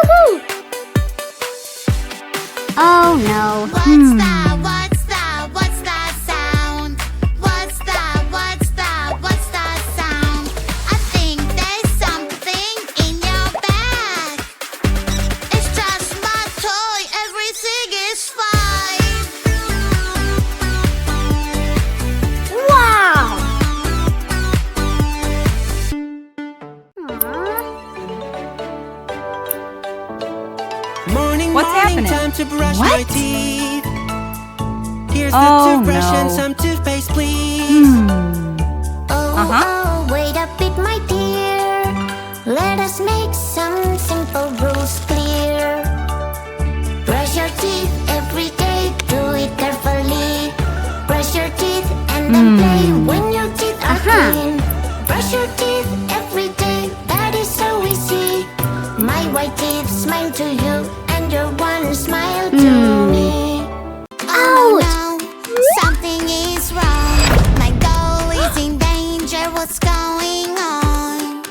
Woohoo! Oh no. What's that? What's that? What's that sound? What's that? What's that? What's that sound? I think there's something in your bag. It's just my toy. Everything is fine. Wow! Morning, What's morning, happening? time to brush What? my teeth. Here's Oh, the toothbrush and no. some toothpaste, please. Oh, Uh-huh. oh, wait a bit, my dear. Let us make some simple rules clear. Brush your teeth every day, do it carefully. Brush your teeth and then play when your teeth are clean. Brush your teeth every day, that is so easy. My white teeth smile to you, and your one smile to me. Oh no, something is wrong. My doll is in danger. What's going on?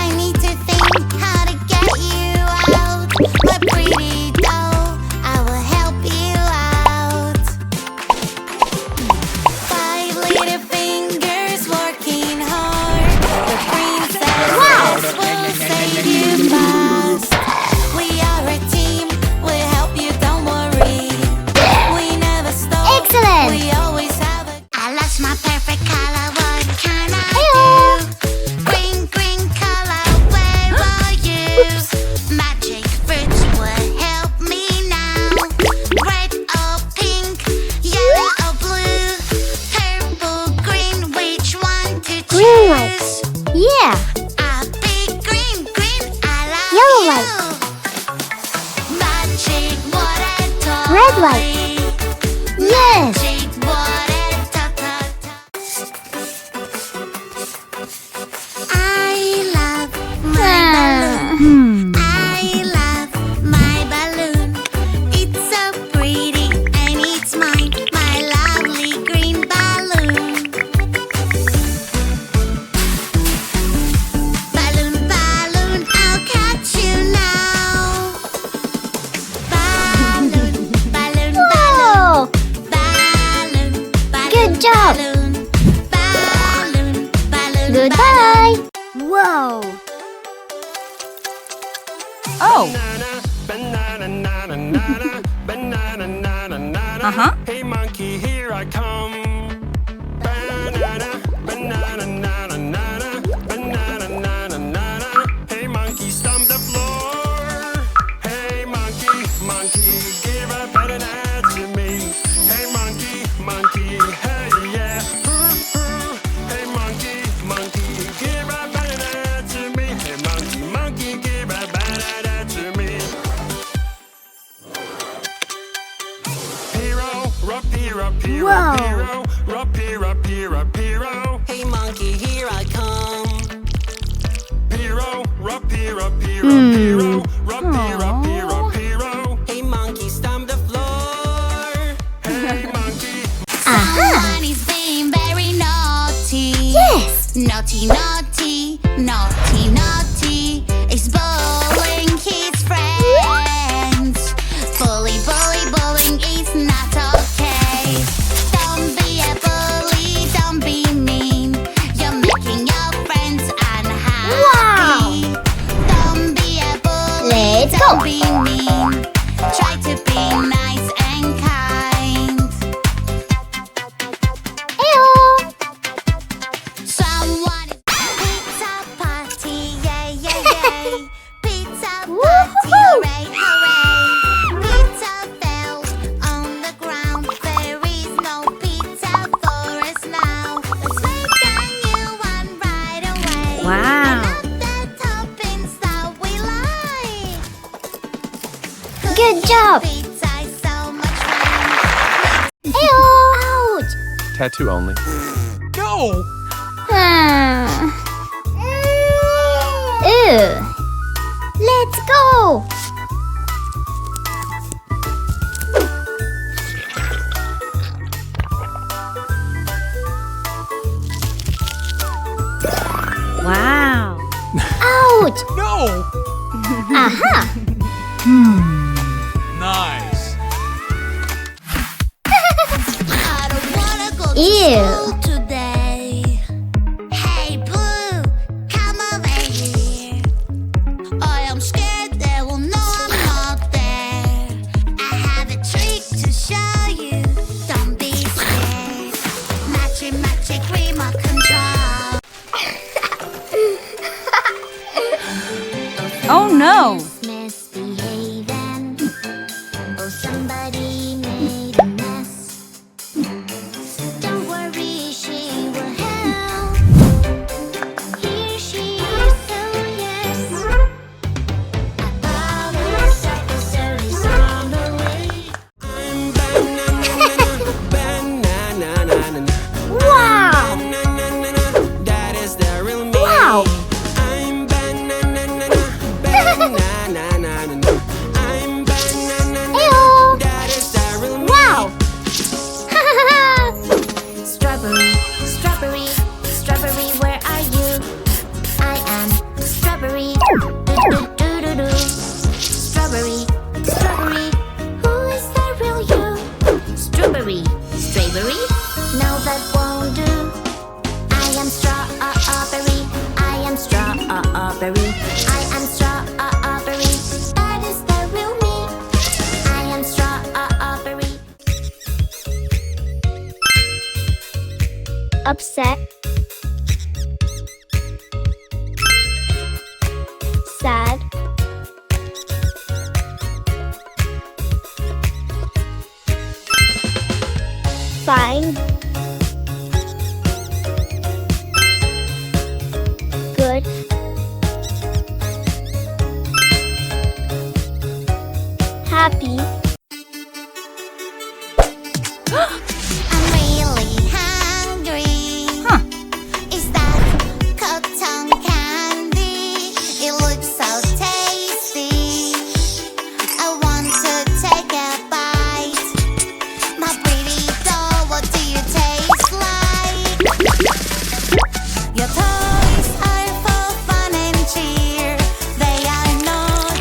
I need to think how to get you out. My pretty doll, I will help you out. 5 little fingers working hard. The princess will save you fast. We are a team, we'll help you, don't worry. We never stop. Excellent! We always have a. I lost my perfect color, what can I Hey-o. do? Green, green color, where are you? Magic fruits will help me now. Red or pink, yellow or blue, purple, green, which one to choose? Green light. Yeah! A big green, green, I love Yellow you. light. Magic water toy. Red light. Yes! Magic water toy. I love my balloon. I love my balloon. It's so pretty and it's mine, my lovely green balloon. Balloon, balloon, I'll catch you now. Balloon, balloon, Whoa! balloon, balloon, Good job. balloon, balloon, balloon, Goodbye! Whoa! Oh. Banana, banana, banana, banana, banana, banana. Uh-huh. Hey monkey, here I come. Banana, banana, banana, banana, banana, banana, banana. Hey monkey, stomp the floor. Hey monkey, monkey, give a banana to me. Hey monkey, monkey, hey yeah. Hey monkey, monkey, give a banana to me. Hey monkey, monkey, give a banana to me. Hero, hero, hero, Whoa. hero, hero, hero, hero. Hey monkey, here I come. Hero, hero, hero, hero, hero, hero, hero. Hey monkey, stomp the floor. Hey monkey. Someone is being very naughty. Yes! Naughty, naughty, naughty, naughty. Is bullying his friends. Bully, bully, bullying is not okay. Don't be a bully, don't be mean. You're making your friends unhappy. Wow. Don't be a bully, Let's don't go. be mean. Try to be nice and kind. Hey-o. Someone is pizza party, yay, yay, yay. Pizza party, Woohoo. hooray, hooray. Pizza fell on the ground. There is no pizza for us now. Let's make a new one right away. Wow. I love the toppings that we like. Good job! Pizza is so much fun. Hey-o. Ouch! Tattoo only. No. Ew! Let's go! Wow! Ouch! No. Aha! Nice. I don't wanna go to Ew. school today. Hey Blue, come over here. I am scared they will know I'm not there. I have a trick to show you. Don't be scared. Magic remote control. Oh no. Misbehaving. Oh, somebody made a mess. Don't worry, she will help. Here she is, so yes. Our successor is on the way. I'm banana. Wow! That is the real me. Wow! I'm banana. I'm banana. Ew! That is the real me. Wow! Strawberry, strawberry, strawberry, where are you? I am strawberry. Do. Strawberry, strawberry, who is the real you? Strawberry, strawberry, no that won't do. I am strawberry, I am strawberry, I am strawberry. That is the real me. I am strawberry. Upset. Sad. Fine. Good. Happy. I'm really hungry. Huh. Is that cotton candy? It looks so tasty. I want to take a bite. My pretty doll, what do you taste like? Your toys are for fun and cheer. They are not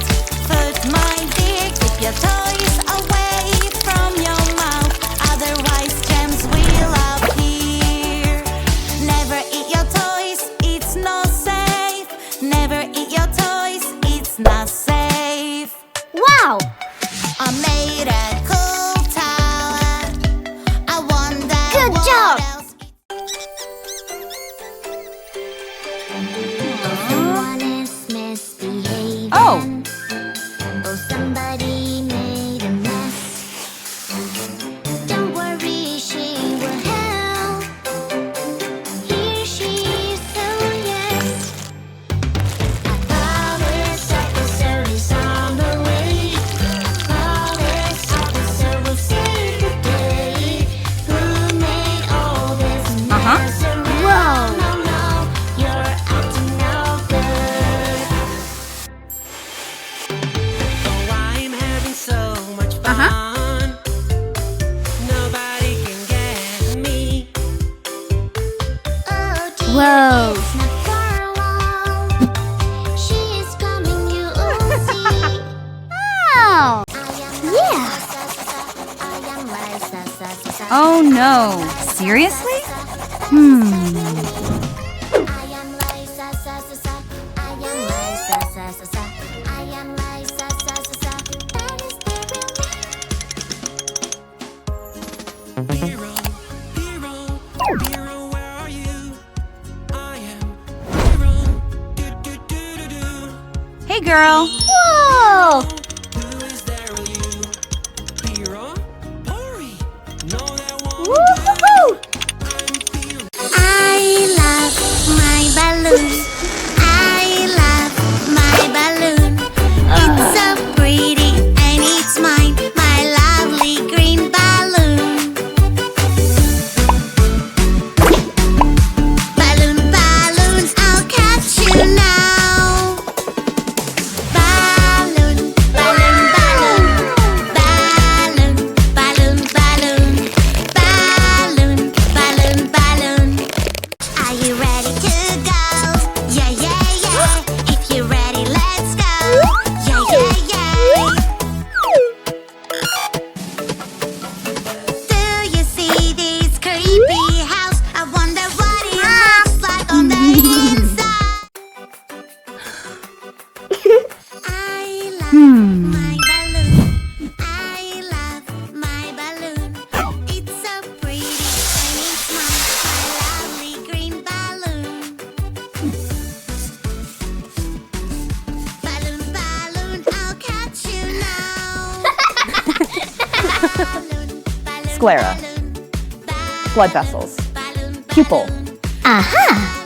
food, my dear. Keep your toys away from your mouth, otherwise gems will appear. Never eat your toys, it's not safe. Never eat your toys, it's not safe. Wow! I made a cool tower. I wonder Good what job. else someone is misbehaving. Oh. Oh, somebody made a mess. Don't worry, she will help. Here she is, so yes. Our successor is on the way. Our successor will save the day. Who made all this mess around? Whoa. No, you're acting no good. Oh, I'm having so much fun. Nobody can get me. Oh, dear, Whoa. it's not for long. She is coming, you'll see. Oh! Yeah. Oh no. Seriously? Hero, where are you? I am hero. Do. Hey girl. Whoa! Who is there with you? Hero? Hurry! No, that won't Woo-hoo-hoo! I'm hero. I love my balloon. I love my balloon. It's so pretty and it's mine, my lovely green balloon. Balloon, balloon, I'll catch you now. Balloon, Sclera. Blood vessels. Pupil. Aha!